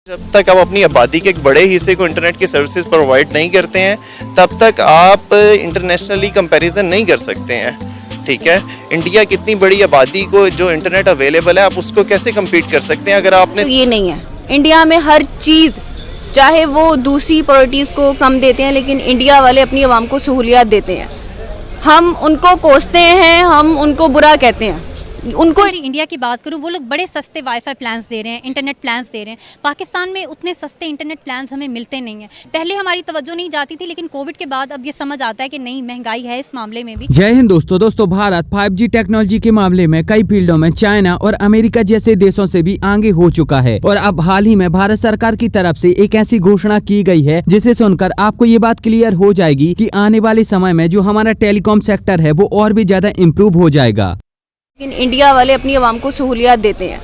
जब तक आप अपनी आबादी के एक बड़े हिस्से को इंटरनेट की सर्विसेज प्रोवाइड नहीं करते हैं तब तक आप इंटरनेशनली कंपैरिजन नहीं कर सकते हैं। ठीक है, इंडिया की इतनी बड़ी आबादी को जो इंटरनेट अवेलेबल है आप उसको कैसे compete कर सकते हैं अगर आपने ये नहीं है। इंडिया में हर चीज़, चाहे वो दूसरी प्रायोरिटीज़ को कम देते हैं, लेकिन इंडिया वाले अपनी आवाम को सहूलियात देते हैं। हम उनको कोसते हैं, हम उनको बुरा कहते हैं। उनको अगर इंडिया की बात करूँ, वो लोग बड़े सस्ते वाईफाई प्लान्स दे रहे हैं, इंटरनेट प्लान्स दे रहे हैं। पाकिस्तान में उतने सस्ते इंटरनेट प्लान्स हमें मिलते नहीं हैं। पहले हमारी तवज्जो नहीं जाती थी, लेकिन कोविड के बाद अब ये समझ आता है कि नहीं, महंगाई है इस मामले में भी। जय हिंद दोस्तों, भारत 5G टेक्नोलॉजी के मामले में कई फील्डों में चाइना और अमेरिका जैसे देशों से भी आगे हो चुका है और अब हाल ही में भारत सरकार की तरफ से एक ऐसी घोषणा की गई है जिसे सुनकर आपको ये बात क्लियर हो जाएगी कि आने वाले समय में जो हमारा टेलीकॉम सेक्टर है वो और भी ज्यादा इम्प्रूव हो जाएगा। लेकिन इंडिया वाले अपनी आवाम को सहूलियात देते हैं।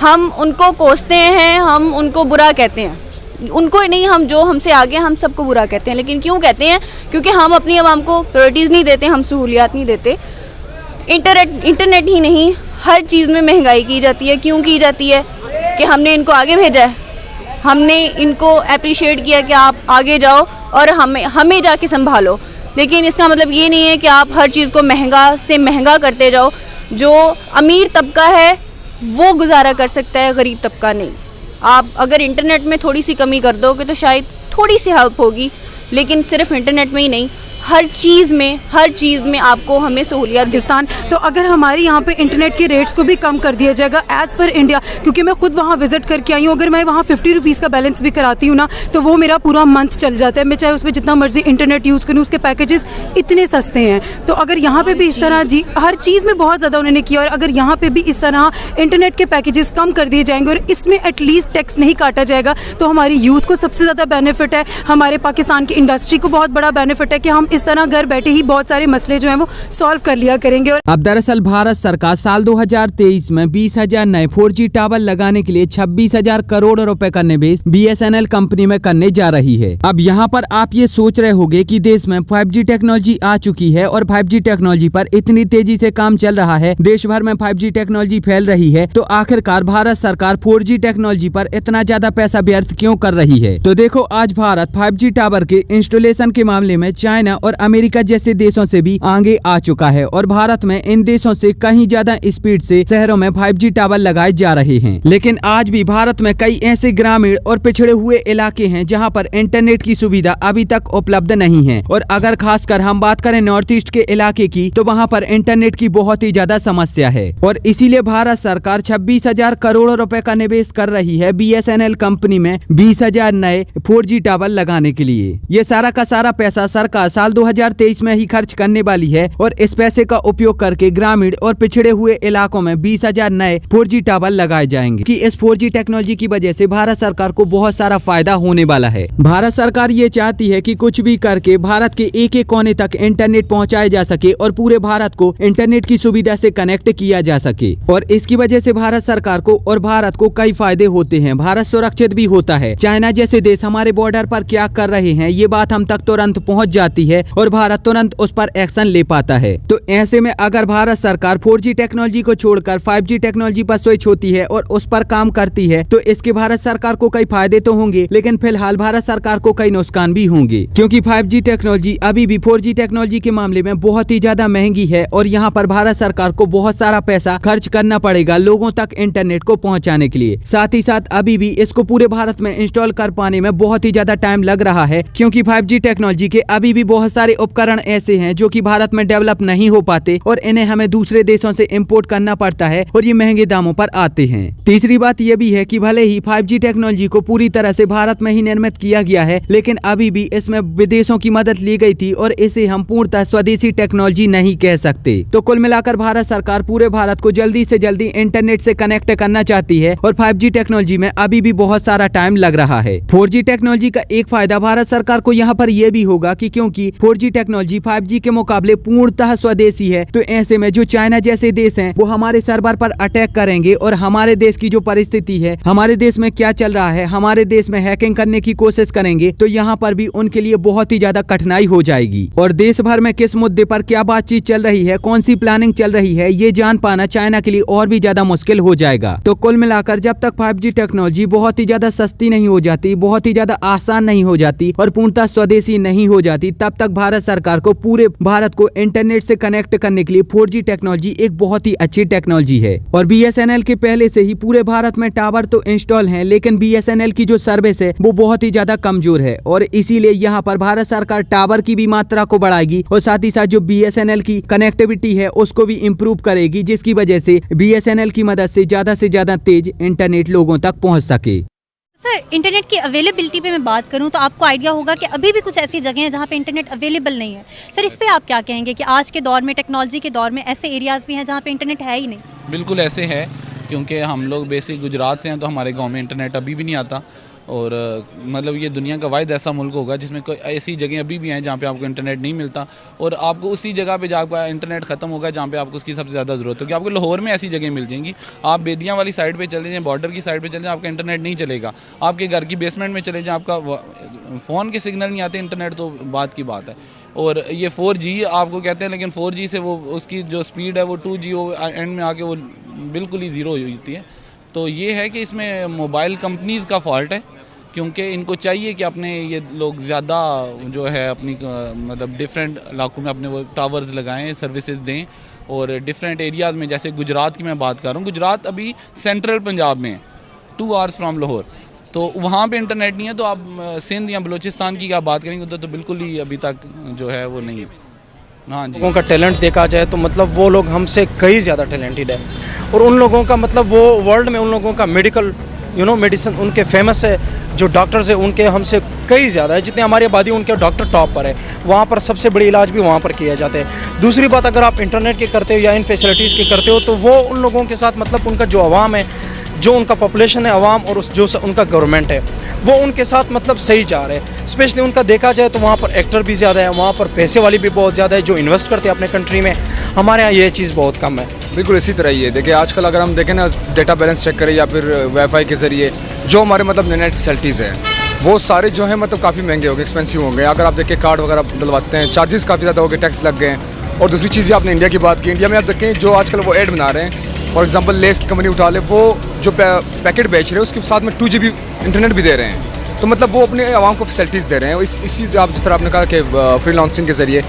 हम उनको कोसते हैं, हम उनको बुरा कहते हैं। उनको नहीं, हम जो हमसे आगे हम सबको बुरा कहते हैं। लेकिन क्यों कहते हैं? क्योंकि हम अपनी आवाम को प्रायोरिटीज़ नहीं देते, हम सहूलियात नहीं देते। इंटरनेट ही नहीं, हर चीज़ में महंगाई की जाती है। क्यों की जाती है? कि हमने इनको आगे भेजा है, हमने इनको अप्रिशिएट किया कि आप आगे जाओ और हमें जाके संभालो। लेकिन इसका मतलब ये नहीं है कि आप हर चीज़ को महंगा से महंगा करते जाओ। जो अमीर तबका है वो गुजारा कर सकता है, गरीब तबका नहीं। आप अगर इंटरनेट में थोड़ी सी कमी कर दोगे तो शायद थोड़ी सी हेल्प होगी, लेकिन सिर्फ इंटरनेट में ही नहीं, हर चीज़ में आपको हमें सहूलियत पाकिस्तान। तो अगर हमारे यहाँ पे इंटरनेट के रेट्स को भी कम कर दिया जाएगा एज़ पर इंडिया, क्योंकि मैं खुद वहाँ विजिट करके आई हूँ, अगर मैं वहाँ 50 रुपीज़ का बैलेंस भी कराती हूँ ना तो वो मेरा पूरा मंथ चल जाता है। मैं चाहे उसमें जितना मर्जी इंटरनेट यूज़ करूँ, उसके पैकेजेस इतने सस्ते हैं। तो अगर यहाँ पर भी इस तरह जी हर चीज़ में बहुत ज़्यादा उन्होंने किया, और अगर यहाँ पर भी इस तरह इंटरनेट के पैकेजेस कम कर दिए जाएंगे और इसमें एटलीस्ट टैक्स नहीं काटा जाएगा तो हमारी यूथ को सबसे ज़्यादा बेनिफिट है, हमारे पाकिस्तान की इंडस्ट्री को बहुत बड़ा बेनिफिट है कि हम इस तरह घर बैठे ही बहुत सारे मसले जो हैं वो सॉल्व कर लिया करेंगे। और अब दरअसल भारत सरकार साल 2023 में 20,000 नए 4G टावर लगाने के लिए 26,000 करोड़ रुपए का निवेश BSNL कंपनी में करने जा रही है। अब यहाँ पर आप ये सोच रहे होंगे कि देश में 5G टेक्नोलॉजी आ चुकी है और 5G टेक्नोलॉजी पर इतनी तेजी से काम चल रहा है, देश भर में 5G टेक्नोलॉजी फैल रही है, तो आखिरकार भारत सरकार 4G टेक्नोलॉजी पर इतना ज्यादा पैसा व्यर्थ क्यों कर रही है? तो देखो, आज भारत 5G टावर के इंस्टॉलेशन के मामले में चाइना और अमेरिका जैसे देशों से भी आगे आ चुका है और भारत में इन देशों से कहीं ज्यादा स्पीड से शहरों में 5G टावर लगाए जा रहे हैं। लेकिन आज भी भारत में कई ऐसे ग्रामीण और पिछड़े हुए इलाके हैं जहां पर इंटरनेट की सुविधा अभी तक उपलब्ध नहीं है, और अगर खासकर हम बात करें नॉर्थ ईस्ट के इलाके की तो वहां पर इंटरनेट की बहुत ही ज्यादा समस्या है, और इसीलिए भारत सरकार 26,000 करोड़ रुपए का निवेश कर रही है BSNL कंपनी में 20,000 नए 4G टावर लगाने के लिए। ये सारा का सारा पैसा सरकार साल 2023 में ही खर्च करने वाली है और इस पैसे का उपयोग करके ग्रामीण और पिछड़े हुए इलाकों में 20,000 नए 4G टावर लगाए जाएंगे कि इस 4G टेक्नोलॉजी की वजह से भारत सरकार को बहुत सारा फायदा होने वाला है। भारत सरकार ये चाहती है कि कुछ भी करके भारत के एक एक कोने तक इंटरनेट पहुंचाया जा सके और पूरे भारत को इंटरनेट की सुविधा से कनेक्ट किया जा सके, और इसकी वजह से भारत सरकार को और भारत को कई फायदे होते हैं। भारत सुरक्षित भी होता है। चाइना जैसे देश हमारे बॉर्डर पर क्या कर रहे हैं ये बात हम तक तुरंत पहुँच जाती है और भारत तुरंत उस पर एक्शन ले पाता है। तो ऐसे में अगर भारत सरकार 4G टेक्नोलॉजी को छोड़कर 5G टेक्नोलॉजी पर स्विच होती है और उस पर काम करती है तो इसके भारत सरकार को कई फायदे तो होंगे, लेकिन फिलहाल भारत सरकार को कई नुकसान भी होंगे, क्योंकि 5G टेक्नोलॉजी अभी भी 4G टेक्नोलॉजी के मामले में बहुत ही ज्यादा महंगी है और यहाँ पर भारत सरकार को बहुत सारा पैसा खर्च करना पड़ेगा लोगों तक इंटरनेट को पहुँचाने के लिए। साथ ही साथ अभी भी इसको पूरे भारत में इंस्टॉल कर पाने में बहुत ही ज्यादा टाइम लग रहा है, क्योंकि 5G टेक्नोलॉजी के अभी भी बहुत सारे उपकरण ऐसे हैं जो कि भारत में डेवलप नहीं हो पाते और इन्हें हमें दूसरे देशों से इंपोर्ट करना पड़ता है और ये महंगे दामों पर आते हैं। तीसरी बात यह भी है कि भले ही 5G टेक्नोलॉजी को पूरी तरह से भारत में ही निर्मित किया गया है, लेकिन अभी भी इसमें विदेशों की मदद ली गई थी और इसे हम पूर्णतः स्वदेशी टेक्नोलॉजी नहीं कह सकते। तो कुल मिलाकर भारत सरकार पूरे भारत को जल्दी से जल्दी इंटरनेट से कनेक्ट करना चाहती है और 5G टेक्नोलॉजी में अभी भी बहुत सारा टाइम लग रहा है। 4G टेक्नोलॉजी का एक फायदा भारत सरकार को यहाँ पर यह भी होगा कि क्योंकि 4G टेक्नोलॉजी 5G के मुकाबले पूर्णतः स्वदेशी है, तो ऐसे में जो चाइना जैसे देश हैं वो हमारे सर्वर पर अटैक करेंगे और हमारे देश की जो परिस्थिति है, हमारे देश में क्या चल रहा है, हमारे देश में हैकिंग करने की कोशिश करेंगे, तो यहाँ पर भी उनके लिए बहुत ही ज्यादा कठिनाई हो जाएगी। और देश भर में किस मुद्दे पर क्या बातचीत चल रही है, कौन सी प्लानिंग चल रही है, ये जान पाना चाइना के लिए और भी ज्यादा मुश्किल हो जाएगा। तो कुल मिलाकर जब तक 5G टेक्नोलॉजी बहुत ही ज्यादा सस्ती नहीं हो जाती, बहुत ही ज्यादा आसान नहीं हो जाती और पूर्णतः स्वदेशी नहीं हो जाती, तब तक भारत सरकार को पूरे भारत को इंटरनेट से कनेक्ट करने के लिए 4G टेक्नोलॉजी एक बहुत ही अच्छी टेक्नोलॉजी है। और BSNL के पहले से ही पूरे भारत में टावर तो इंस्टॉल हैं, लेकिन BSNL की जो सर्विस है वो बहुत ही ज्यादा कमजोर है और इसीलिए यहाँ पर भारत सरकार टावर की भी मात्रा को बढ़ाएगी और साथ ही साथ जो BSNL की कनेक्टिविटी है उसको भी इम्प्रूव करेगी, जिसकी वजह से BSNL की मदद से ज्यादा तेज इंटरनेट लोगों तक पहुँच सके। सर, इंटरनेट की अवेलेबिलिटी पे मैं बात करूं तो आपको आइडिया होगा कि अभी भी कुछ ऐसी जगह हैं जहां पे इंटरनेट अवेलेबल नहीं है। सर, इस पे आप क्या कहेंगे कि आज के दौर में, टेक्नोलॉजी के दौर में ऐसे एरियाज़ भी हैं जहां पे इंटरनेट है ही नहीं? बिल्कुल ऐसे है, क्योंकि हम लोग बेसिक गुजरात से हैं तो हमारे गांव में इंटरनेट अभी भी नहीं आता और मतलब ये दुनिया का वाहिद ऐसा मुल्क होगा जिसमें कोई ऐसी जगह अभी भी हैं जहाँ पे आपको इंटरनेट नहीं मिलता और आपको उसी जगह पे जाकर इंटरनेट ख़त्म होगा जहाँ पे आपको उसकी सबसे ज़्यादा ज़रूरत होगी। आपको लाहौर में ऐसी जगह मिल जाएंगी, आप बेदियाँ वाली साइड पे चले जाएँ, बॉर्डर की साइड पे चले जाएँ, आपका इंटरनेट नहीं चलेगा। आपके घर की बेसमेंट में चले जाएँ, आपका फ़ोन के सिग्नल नहीं आते, इंटरनेट तो बात की बात है। और ये 4G आपको कहते हैं, लेकिन 4G से वो उसकी जो स्पीड है वो 2G एंड में आके वो बिल्कुल ही ज़ीरो हो जाती है। तो ये है कि इसमें मोबाइल कंपनीज़ का फॉल्ट है, क्योंकि इनको चाहिए कि अपने ये लोग ज़्यादा जो है अपनी मतलब डिफरेंट इलाकों में अपने वो टावर्स लगाएं, सर्विसेज दें और डिफरेंट एरियाज़ में, जैसे गुजरात की मैं बात कर रहा हूँ, गुजरात अभी सेंट्रल पंजाब में है, 2 आवर्स फ्राम लाहौर, तो वहाँ पे इंटरनेट नहीं है। तो आप सिंध या बलूचिस्तान की क्या बात करेंगे तो बिल्कुल ही अभी तक जो है वो नहीं है। हाँ जी, लोगों का टैलेंट देखा जाए तो मतलब वो लोग हमसे कई ज़्यादा टैलेंटेड है और उन लोगों का मतलब वो वर्ल्ड में उन लोगों का मेडिकल मेडिसिन उनके फेमस है, जो डॉक्टर्स है उनके हमसे कई ज़्यादा है। जितने हमारी आबादी उनके डॉक्टर टॉप पर है, वहाँ पर सबसे बड़ी इलाज भी वहाँ पर किया जाते हैं। दूसरी बात, अगर आप इंटरनेट के करते हो या इन फैसिलिटीज़ के करते हो तो वो उन लोगों के साथ मतलब उनका जो आवाम है, जो उनका पॉपुलेशन है आवाम और जो उनका गवर्नमेंट है वो उनके साथ मतलब सही जा रहे हैं। स्पेशली उनका देखा जाए तो वहाँ पर एक्टर भी ज़्यादा है, वहाँ पर पैसे वाली भी बहुत ज़्यादा है जो इन्वेस्ट करते हैं अपने कंट्री में। हमारे यहाँ ये चीज़ बहुत कम है। बिल्कुल इसी तरह ही है। देखिए आजकल अगर हम देखें ना, डेटा बैलेंस चेक करें या फिर वाईफाई के ज़रिए जो हमारे मतलब नेट फैसिलिटीज़ हैं वो सारे जो हैं मतलब काफ़ी महंगे हो गए, एक्सपेंसिव हो गए। अगर आप देखें कार्ड वगैरह डलवाते हैं, चार्जेस काफ़ी ज़्यादा हो गए, टैक्स लग गए हैं। और दूसरी चीज़ आपने इंडिया की बात की, इंडिया में आप देखें जो आजकल वो ऐड बना रहे हैं, फॉर एग्जांपल लेस की कंपनी उठा ले, वो जो पैकेट बेच रहे हैं उसके साथ में 2 GB इंटरनेट भी दे रहे हैं। तो मतलब वो अपने आवाम को फैसिलिटीज़ दे रहे हैं। इसी आप जिस तरह आपने कहा कि फ्रीलांसिंग के ज़रिए,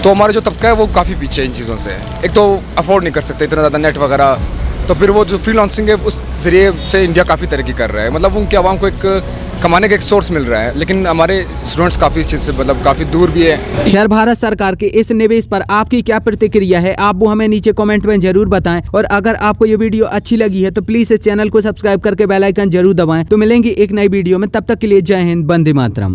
तो हमारा जो तबका है वो काफ़ी पीछे है इन चीज़ों से। एक तो अफोर्ड नहीं कर सकते इतना ज़्यादा नेट वगैरह, तो फिर वो जो फ्रीलांसिंग है उस ज़रिए से इंडिया काफ़ी तरक्की कर रहा है। मतलब उनके आवाम को एक कमाने का एक सोर्स मिल रहा है, लेकिन हमारे स्टूडेंट्स काफ़ी इस चीज़ से मतलब काफ़ी दूर भी है। खैर, भारत सरकार के इस निवेश पर आपकी क्या प्रतिक्रिया है, आप वो हमें नीचे कमेंट में जरूर बताएं। और अगर आपको ये वीडियो अच्छी लगी है तो प्लीज़ इस चैनल को सब्सक्राइब करके बेल आइकन जरूर दबाएं। तो मिलेंगे एक नई वीडियो में, तब तक के लिए जय हिंद, वंदे मातरम।